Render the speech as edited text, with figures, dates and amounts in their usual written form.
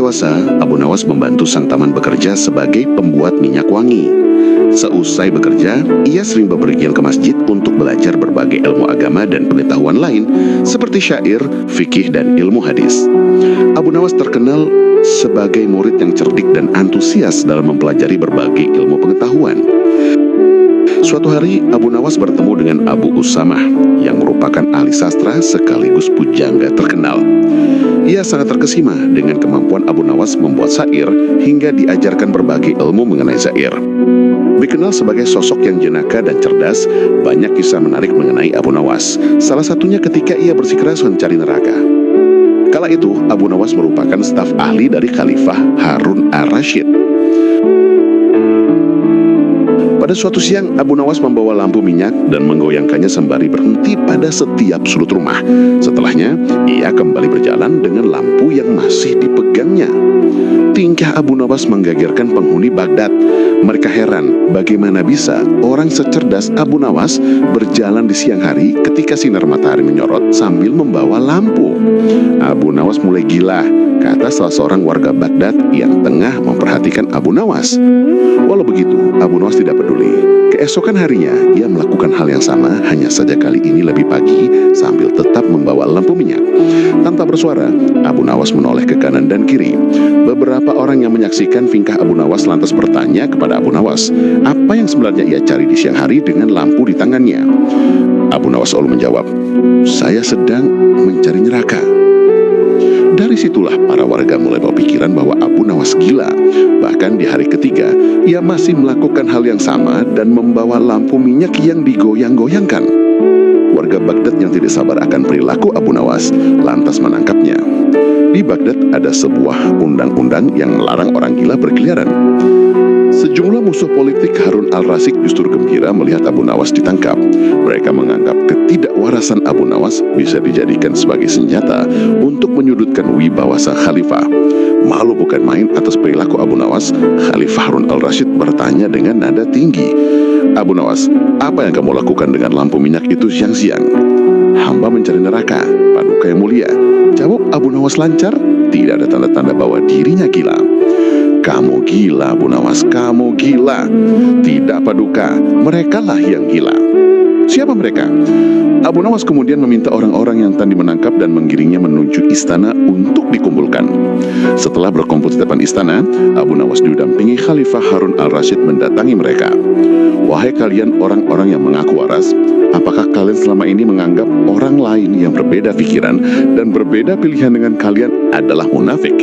dewasa, Abu Nawas membantu sang paman bekerja sebagai pembuat minyak wangi. Seusai bekerja, ia sering bepergian ke masjid untuk belajar berbagai ilmu agama dan pengetahuan lain seperti syair, fikih, dan ilmu hadis. Abu Nawas terkenal sebagai murid yang cerdik dan antusias dalam mempelajari berbagai ilmu pengetahuan. Suatu hari, Abu Nawas bertemu dengan Abu Usamah yang merupakan ahli sastra sekaligus pujangga terkenal. Ia sangat terkesima dengan kemampuan Abu Nawas membuat syair hingga diajarkan berbagai ilmu mengenai syair. Dikenal sebagai sosok yang jenaka dan cerdas, banyak kisah menarik mengenai Abu Nawas. Salah satunya ketika ia bersikeras mencari neraka. Kala itu, Abu Nawas merupakan staf ahli dari Khalifah Harun al-Rasyid. Pada suatu siang, Abu Nawas membawa lampu minyak dan menggoyangkannya sembari berhenti pada setiap sudut rumah. Setelahnya, ia kembali berjalan dengan lampu yang masih dipegangnya. Tingkah Abu Nawas menggegerkan penghuni Baghdad. Mereka heran bagaimana bisa orang secerdas Abu Nawas berjalan di siang hari ketika sinar matahari menyorot sambil membawa lampu. Abu Nawas mulai gila, kata salah seorang warga Baghdad yang tengah memperhatikan Abu Nawas. Walau begitu, Abu Nawas tidak peduli. Keesokan harinya, ia melakukan hal yang sama, hanya saja kali ini lebih pagi sambil tetap membawa lampu minyak. Tanpa bersuara, Abu Nawas menoleh ke kanan dan kiri. Beberapa orang yang menyaksikan tingkah Abu Nawas lantas bertanya kepada Abu Nawas, apa yang sebenarnya ia cari di siang hari dengan lampu di tangannya. Abu Nawas selalu menjawab, saya sedang mencari neraka. Dari situlah para warga mulai berpikiran bahwa Abu Nawas gila. Bahkan di hari ketiga, ia masih melakukan hal yang sama dan membawa lampu minyak yang digoyang-goyangkan. Warga Baghdad yang tidak sabar akan perilaku Abu Nawas lantas menangkapnya. Di Baghdad ada sebuah undang-undang yang melarang orang gila berkeliaran. Sejumlah musuh politik Harun al-Rasyid justru gembira melihat Abu Nawas ditangkap. Mereka menganggap ketidakwarasan Abu Nawas bisa dijadikan sebagai senjata untuk menyudutkan wibawa sang khalifah. Malu bukan main atas perilaku Abu Nawas, Khalifah Harun al-Rasyid bertanya dengan nada tinggi, Abu Nawas, apa yang kamu lakukan dengan lampu minyak itu siang-siang? Hamba mencari neraka, Paduka yang mulia. Jawab Abu Nawas lancar, tidak ada tanda-tanda bahwa dirinya gila. Kamu gila, Abu Nawas, kamu gila. Tidak, Paduka, merekalah yang gila. Siapa mereka? Abu Nawas kemudian meminta orang-orang yang tadi menangkap dan menggiringnya menuju istana untuk dikumpulkan. Setelah berkumpul di depan istana, Abu Nawas didampingi Khalifah Harun al-Rasyid mendatangi mereka. Wahai kalian orang-orang yang mengaku waras, apakah kalian selama ini menganggap orang lain yang berbeda pikiran dan berbeda pilihan dengan kalian adalah munafik?